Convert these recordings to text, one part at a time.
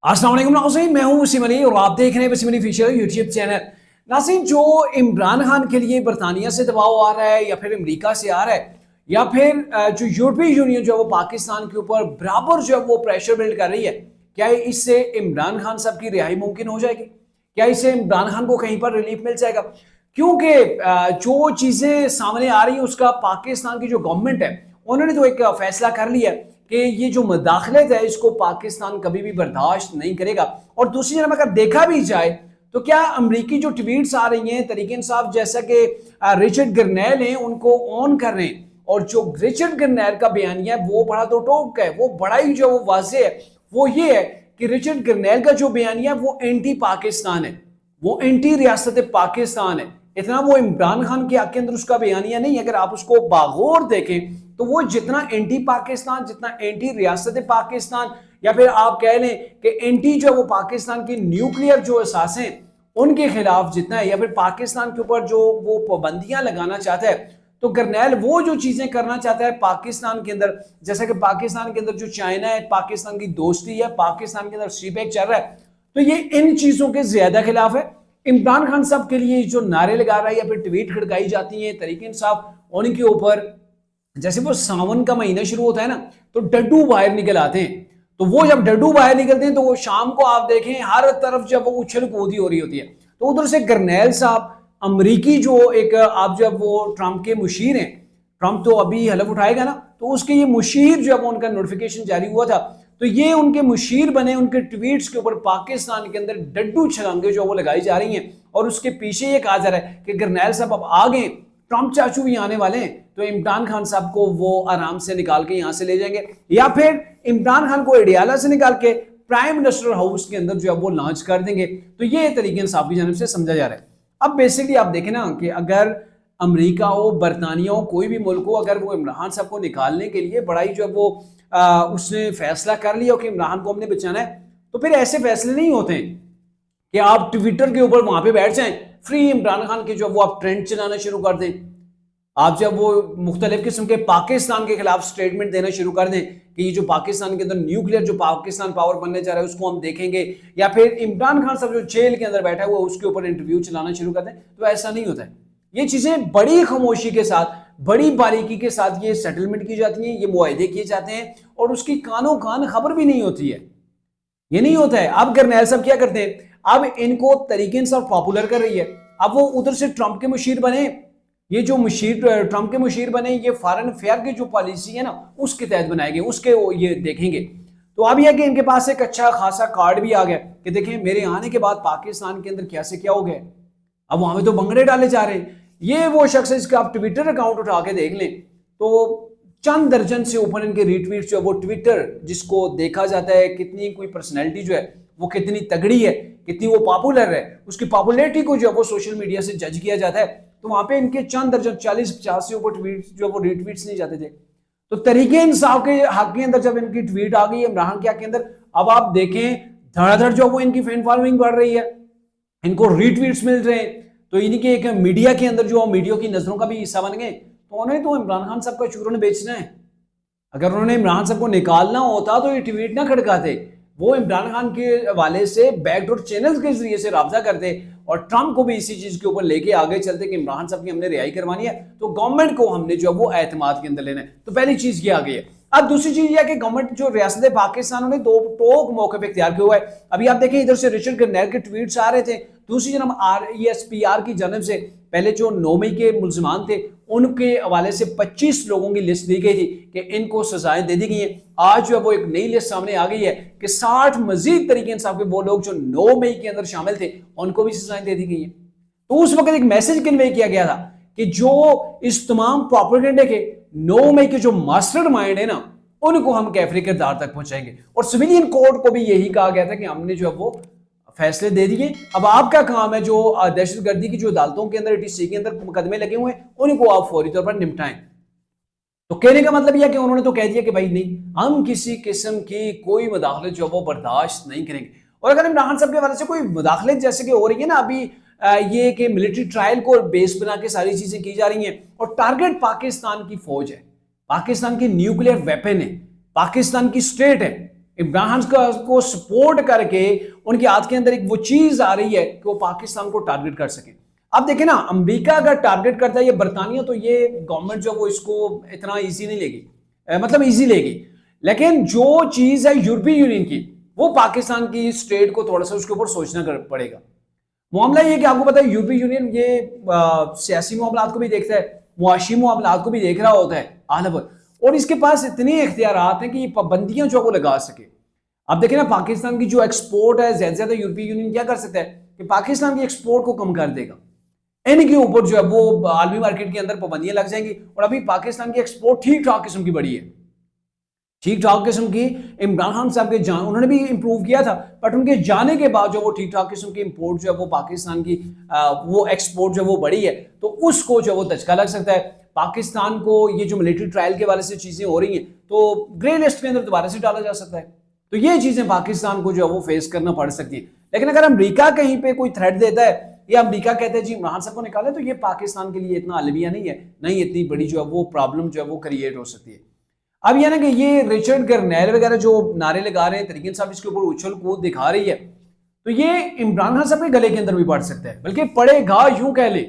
अस्सलाम वालेकुम नाज़रीन, मैं हूं वसीम अली और आप देख रहे हैं Waseem Ali official YouTube channel. नाज़रीन, जो इमरान खान के लिए बरतानिया से दबाव आ रहा है या फिर अमेरिका से आ रहा है या फिर जो यूरोपीय यूनियन जो है वो पाकिस्तान के ऊपर बराबर जो है वो प्रेशर बिल्ड कर रही है, क्या इससे इमरान खान साहब की रिहाई मुमकिन हो जाएगी? क्या इससे इमरान खान को कहीं पर रिलीफ मिल जाएगा? क्योंकि जो चीज़ें सामने आ रही हैं उसका पाकिस्तान की जो गवर्नमेंट है उन्होंने तो एक फैसला कर लिया कि ये जो मुदाखलत है इसको पाकिस्तान कभी भी बर्दाश्त नहीं करेगा। और दूसरी तरफ अगर देखा भी जाए तो क्या अमरीकी जो ट्वीट्स आ रही हैं तरीके इंसाफ जैसा कि रिचर्ड गरनेल हैं उनको ऑन कर रहे हैं, और जो रिचर्ड गरनेल का बयानिया है वो बड़ा तो टोक है, वो बड़ा ही जो वो वाज़ेह है, वो ये है कि रिचर्ड गरनेल का जो बयानिया है वो एंटी पाकिस्तान है, वो एंटी रियासत पाकिस्तान है। इतना वो इमरान खान के हक के अंदर उसका बयानिया नहीं। अगर आप उसको बागौर देखें तो वो जितना एंटी पाकिस्तान, जितना एंटी रियासत पाकिस्तान, या फिर आप कह लें कि एंटी जो है वो पाकिस्तान की न्यूक्लियर जो असासें उनके खिलाफ जितना है, या फिर पाकिस्तान के ऊपर जो वो पाबंदियां लगाना चाहता है, तो गरनेल वो जो चीजें करना चाहता है पाकिस्तान के अंदर, जैसा कि पाकिस्तान के अंदर जो चाइना है, पाकिस्तान की दोस्ती है, पाकिस्तान के अंदर सीपैक चल रहा है, तो ये इन चीजों के ज्यादा खिलाफ है। इमरान खान साहब के लिए जो नारे लगा रहा है या फिर ट्वीट खड़काई जाती है तरीके इंसाफ उनके ऊपर, जैसे वो सावन का महीना शुरू होता है ना तो डड्डू बाहर निकल आते हैं, तो वो जब डड्डू बाहर निकलते हैं तो वो शाम को आप देखें हर तरफ जब वो उछल कूदी हो रही होती है, तो उधर से गरनेल साहब अमरीकी जो एक आप जब वो ट्रंप के मुशीर हैं, ट्रंप तो अभी हलफ उठाएगा ना, तो उसके ये मुशीर जब उनका नोटिफिकेशन जारी हुआ था तो ये उनके मुशीर बने, उनके ट्वीट्स के ऊपर पाकिस्तान के अंदर डड्डू छलांगे जो वो लगाई जा रही हैं, और उसके पीछे ये कहा जा रहा है कि गरनेल साहब अब आ गए, ट्रंप चाचू भी आने वाले हैं, तो इमरान खान साहब को वो आराम से निकाल के यहां से ले जाएंगे, या फिर इमरान खान को एडियाला से निकाल के प्राइम मिनिस्टर हाउस के अंदर जो है वो लॉन्च कर देंगे। तो ये तरीके इंसाफ की जानिब से समझा जा रहा है। अब बेसिकली आप देखें ना कि अगर अमेरिका हो, बरतानिया हो, कोई भी मुल्क हो, अगर वो इमरान साहब को निकालने के लिए बड़ा ही जो है वो उसने फैसला कर लिया कि इमरान को हमने बचाना है, तो फिर ऐसे फैसले नहीं होते हैं कि आप ट्विटर के ऊपर वहां पे बैठ जाएं, फ्री इमरान खान के जो वो आप ट्रेंड चलाना शुरू कर दें, आप जब वो मुख्तलिफ किस्म के पाकिस्तान के खिलाफ स्टेटमेंट देना शुरू कर दें कि ये जो पाकिस्तान के अंदर न्यूक्लियर जो पाकिस्तान पावर बनने जा रहा है उसको हम देखेंगे, या फिर इमरान खान साहब जो जेल के अंदर बैठा हुआ है उसके ऊपर इंटरव्यू चलाना शुरू कर दें, तो ऐसा नहीं होता है। ये चीजें बड़ी खामोशी के साथ, बड़ी बारीकी के साथ ये सेटलमेंट की जाती हैं, ये मुआहदे किए जाते हैं, और उसकी कानों कान खबर भी नहीं होती है। ये नहीं होता है। अब गरनेल साहब क्या करते हैं, अब इनको तरीके से पॉपुलर कर रही है, अब वो उधर से ट्रंप के मुशीर बने, ये जो मुशीर ट्रंप के मुशीर बने, ये फॉरेन अफेयर की जो पॉलिसी है ना उसके तहत बनाए गए, उसके वो ये देखेंगे। तो अब यह कि इनके पास एक अच्छा खासा कार्ड भी आ गया कि देखें मेरे आने के बाद पाकिस्तान के अंदर क्या से क्या हो गया, अब वहां में तो बंगड़े डाले जा रहे हैं। ये वो शख्स है जिसका आप ट्विटर अकाउंट उठा के देख लें तो चंद दर्जन से ऊपर इनके रीट्वीट जो है वो ट्विटर, जिसको देखा जाता है कितनी कोई पर्सनैलिटी जो है वो कितनी तगड़ी है, कितनी वो पॉपुलर है, उसकी पॉपुलैरिटी को जो है वो सोशल मीडिया से जज किया जाता है, तो वहां पे इनके चंद दर्जन 40-50 से ऊपर ट्वीट जो वो रीट्वीट्स नहीं जाते थे। तो तरीके इंसाफ के हक के अंदर जब इनकी ट्वीट आ गई इमरान के हक के अंदर, अब आप देखें धड़ाधड़ जो वो इनकी फैन फॉलोइंग बढ़ रही है, इनको रीट्वीट्स मिल रहे हैं, तो इनके एक मीडिया के अंदर जो मीडिया की नजरों का भी हिस्सा बन गए। तो उन्हें तो इमरान खान साहब का चूरन बेचना है। अगर उन्होंने इमरान साहब को निकालना होता तो ये ट्वीट ना खड़काते, वो इमरान खान के हवाले से बैकडोर चैनल्स के जरिए से राब्ता करते और ट्रंप को भी इसी चीज के ऊपर लेके आगे चलते कि इमरान साहब की हमने रिहाई करवानी है, तो गवर्नमेंट को हमने जो है वो एतमाद के अंदर लेना है। तो पहली चीज ये आ गई है। अब दूसरी चीज यह कि गवर्नमेंट जो रियासत पाकिस्तान ने दो टोक मौके पर इख्तियार किया हुआ है। अभी आप देखें इधर से रिचर्ड गरनेल के ट्वीट्स आ रहे थे, दूसरी जन्म RESPR की जानब से पहले जो 9 मई के मुल्जिमान थे उनके हवाले से 25 लोगों की लिस्ट दी गई थी कि इनको सजाएं दे दी गई हैं। आज जो है वो एक नई लिस्ट सामने आ गई है कि 60 मजीद तरीके इंसाफ के वो लोग जो 9 मई के अंदर शामिल थे उनको भी सजाएं दे दी गई हैं। तो उस वक्त एक मैसेज कन्वे किया गया था कि जो इस तमाम प्रोपेगेंडे के 9 मई के जो मास्टर माइंड है ना उनको हम कैफरी किरदार तक पहुंचाएंगे, और सिविलियन कोर्ट को भी यही कहा गया था कि हमने जो है वो फैसले दे दिए। अब आपका काम है जो दहशतगर्दी की जो अदालतों के अंदर ETC के अंदर मुकदमे लगे हुए हैं उनको आप फौरी तौर पर निपटाएं। तो कहने का मतलब यह कि उन्होंने तो कह दिया कि भाई नहीं, हम किसी किस्म की कोई मुदाखलत जो वो बर्दाश्त नहीं करेंगे। और अगर इमरान साहब के हवाले से कोई मुदाखलत जैसे कि हो रही है ना अभी, ये कि मिलिट्री ट्रायल को बेस बना के सारी चीजें की जा रही हैं और टारगेट पाकिस्तान की फौज है, पाकिस्तान की न्यूक्लियर वेपन है, पाकिस्तान की स्टेट है, عمران خان کو سپورٹ کر کے ان کے ہاتھ کے اندر ایک وہ چیز آ رہی ہے کہ وہ پاکستان کو ٹارگٹ کر سکے. اب دیکھیں نا, امریکہ اگر ٹارگٹ کرتا ہے یہ برطانیہ, تو یہ گورنمنٹ جو وہ اس کو اتنا ایزی نہیں لے گی, مطلب ایزی لے گی. لیکن جو چیز ہے یورپی یونین کی, وہ پاکستان کی اسٹیٹ کو تھوڑا سا اس کے اوپر سوچنا پڑے گا. معاملہ یہ کہ آپ کو پتا ہے یورپی یونین یہ سیاسی معاملات کو بھی دیکھتا ہے, معاشی معاملات کو بھی دیکھ رہا ہوتا ہے عالم پر, اور اس کے پاس اتنے اختیارات ہیں کہ یہ پابندیاں جو وہ لگا سکے. اب دیکھیں نا, پاکستان کی جو ایکسپورٹ ہے زیادہ زیادہ یورپی یونین کیا کر سکتا ہے کہ پاکستان کی ایکسپورٹ کو کم کر دے گا. ان کے اوپر جو ہے وہ عالمی مارکیٹ کے اندر پابندیاں لگ جائیں گی. اور ابھی پاکستان کی ایکسپورٹ ٹھیک ٹھاک قسم کی بڑی ہے, ٹھیک ٹھاک قسم کی. عمران خان صاحب کے انہوں نے بھی امپروو کیا تھا, بٹ ان کے جانے کے بعد جو وہ ٹھیک ٹھاک قسم کی امپورٹ جو ہے وہ پاکستان کی وہ ایکسپورٹ جو وہ بڑی ہے, تو اس کو جو وہ دھچکا لگ سکتا ہے. پاکستان کو یہ جو ملٹری ٹرائل کے والے سے چیزیں ہو رہی ہیں تو گرے لسٹ کے اندر دوبارہ سے ڈالا جا سکتا ہے. تو یہ چیزیں پاکستان کو جو ہے وہ فیس کرنا پڑ سکتی ہے. لیکن اگر امریکہ کہیں پہ کوئی تھریٹ دیتا ہے یا امریکہ کہتا ہے جی عمران صاحب کو نکالے, تو یہ پاکستان کے لیے اتنا المیہ نہیں ہے, نہیں اتنی بڑی جو ہے وہ پرابلم جو ہے وہ کریٹ ہو سکتی ہے. اب یہ نا کہ یہ رچرڈ گرنیل وغیرہ جو نعرے لگا رہے ہیں, طریقے صاحب اس کے اوپر اچھل کود دکھا رہی ہے, تو یہ عمران خان صاحب کے گلے کے اندر بھی پڑ سکتا ہے, بلکہ پڑے گا. یوں کہہ لے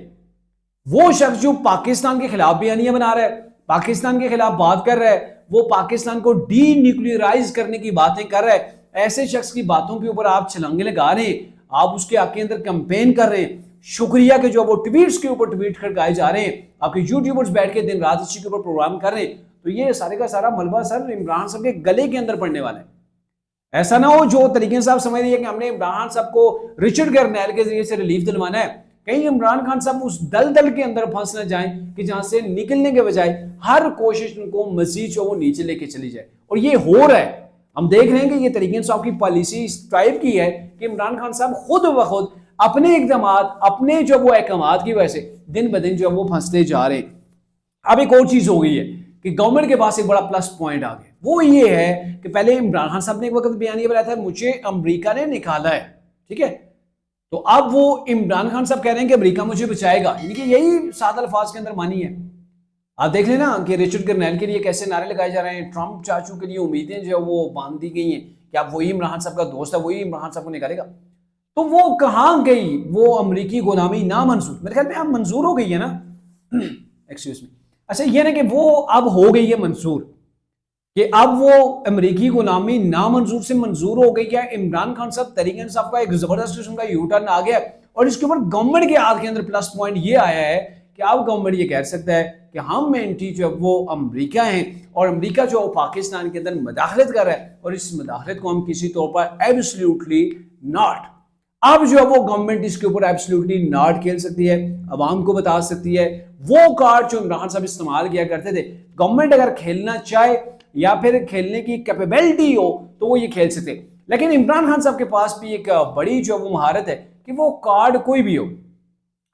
وہ شخص جو پاکستان کے خلاف بیانیاں بنا رہا ہے, پاکستان کے خلاف بات کر رہا ہے, وہ پاکستان کو ڈی نیوکلیئرائز کرنے کی باتیں کر رہا ہے, ایسے شخص کی باتوں کے اوپر آپ چھلانگے لگا رہے ہیں, آپ اس کے حق کے اندر کمپین کر رہے ہیں. شکریہ کہ جو وہ ٹویٹس کے اوپر ٹویٹ کر گائے جا رہے ہیں, آپ کے یوٹیوبرز بیٹھ کے دن رات اسی کے اوپر پروگرام کر رہے ہیں, تو یہ سارے کا سارا ملبہ سر عمران صاحب کے گلے کے اندر پڑنے والا ہے. ایسا نہ ہو جو طریقے صاحب سمجھ رہی ہے کہ ہم نے عمران صاحب کو رچرڈ گرنیل کے ذریعے سے ریلیف دلوانا ہے, کہیں عمران خان صاحب اس دلدل کے اندر پھنس نہ جائیں کہ جہاں سے نکلنے کے بجائے ہر کوشش ان کو مزید جو وہ نیچے لے کے چلی جائے. اور یہ ہو رہا ہے, ہم دیکھ رہے ہیں کہ یہ طریقے صاحب کی پالیسی اس ٹائپ کی ہے کہ عمران خان صاحب خود بخود اپنے اقدامات, اپنے جو وہ احکامات کی وجہ سے دن بدن جو وہ پھنستے جا رہے ہیں. اب ایک اور چیز ہو گئی ہے کہ گورنمنٹ کے پاس ایک بڑا پلس پوائنٹ آ گیا, وہ یہ ہے کہ پہلے عمران خان صاحب نے ایک وقت بیانیہ بنایا تھا مجھے امریکہ نے نکالا ہے, ٹھیک ہے, تو اب وہ عمران خان صاحب کہہ رہے ہیں کہ امریکہ مجھے بچائے گا, یعنی کہ یہی سادہ الفاظ کے اندر مانی ہے. آپ دیکھ لیں نا کہ رچرڈ گرنیل کے لیے کیسے نعرے لگائے جا رہے ہیں, ٹرمپ چاچو کے لیے امیدیں جو وہ باندھ دی گئی ہیں کہ اب وہی عمران خان صاحب کا دوست ہے, وہی عمران خان صاحب کو نکالے گا. تو وہ کہاں گئی وہ امریکی غلامی نامنظور, میرے خیال میں اب منظور ہو گئی ہے نا, ایکسکیوز می, اچھا یہ نا کہ وہ اب ہو گئی ہے منظور, کہ اب وہ امریکی غلامی نامنظور سے منظور ہو گئی. کیا عمران خان صاحب تحریک انصاف کا ایک زبردست قسم کا یو ٹرن آ گیا, اور اس کے اوپر گورنمنٹ کے ہاتھ کے اندر پلس پوائنٹ یہ آیا ہے کہ اب گورنمنٹ یہ کہہ سکتا ہے کہ ہم اینٹی جو وہ امریکہ ہیں, اور امریکہ جو پاکستان کے اندر مداخلت کر رہا ہے, اور اس مداخلت کو ہم کسی طور پر ایبسلیوٹلی ناٹ, اب جو ہے وہ گورنمنٹ اس کے اوپر ایبسلیوٹلی ناٹ کھیل سکتی ہے, عوام کو بتا سکتی ہے. وہ کارڈ جو عمران صاحب استعمال کیا کرتے تھے, گورنمنٹ اگر کھیلنا چاہے یا پھر کھیلنے کی کیپیبلٹی ہو تو وہ یہ کھیل سکتے. لیکن عمران خان صاحب کے پاس بھی ایک بڑی جو وہ مہارت ہے کہ وہ کارڈ کوئی بھی ہو,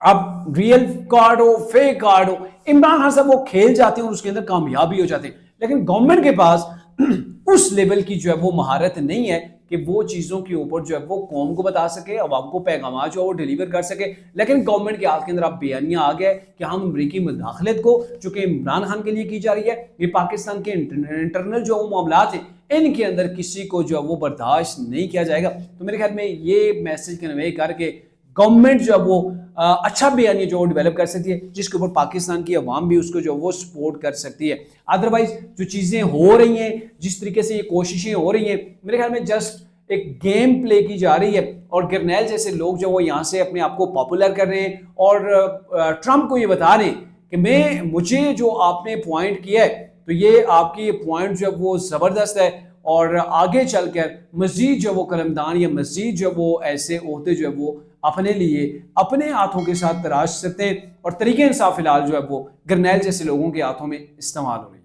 اب ریئل کارڈ ہو, فیک کارڈ ہو, عمران خان صاحب وہ کھیل جاتے ہیں اور اس کے اندر کامیابی ہو جاتے ہیں. لیکن گورنمنٹ کے پاس اس لیول کی جو ہے وہ مہارت نہیں ہے کہ وہ چیزوں کے اوپر جو ہے وہ قوم کو بتا سکے, عوام کو پیغامات جو ہے وہ ڈیلیور کر سکے. لیکن گورنمنٹ کے ہاتھ کے اندر اب بیانیاں آ گیا کہ ہم امریکی مداخلت کو جو کہ عمران خان کے لیے کی جا رہی ہے, یہ پاکستان کے انٹرنل جو وہ معاملات ہیں ان کے اندر کسی کو جو ہے وہ برداشت نہیں کیا جائے گا. تو میرے خیال میں یہ میسج کنوے کر کے گورنمنٹ جو ہے وہ اچھا بیانیہ جو ڈیولپ کر سکتی ہے, جس کے اوپر پاکستان کی عوام بھی اس کو جو وہ سپورٹ کر سکتی ہے. ادروائز جو چیزیں ہو رہی ہیں, جس طریقے سے یہ کوششیں ہو رہی ہیں, میرے خیال میں جسٹ ایک گیم پلے کی جا رہی ہے, اور گرنیل جیسے لوگ جو وہ یہاں سے اپنے آپ کو پاپولر کر رہے ہیں, اور ٹرمپ کو یہ بتا رہے ہیں کہ مجھے جو آپ نے پوائنٹ کیا ہے تو یہ آپ کی پوائنٹ جو وہ زبردست ہے, اور آگے چل کر مزید جو وہ قلمدان یا مزید جو وہ ایسے عہدے جو ہے وہ اپنے لیے اپنے ہاتھوں کے ساتھ تراش سکتے ہیں. اور طریقے انصاف فی الحال جو ہے وہ گرنیل جیسے لوگوں کے ہاتھوں میں استعمال ہو رہے ہیں.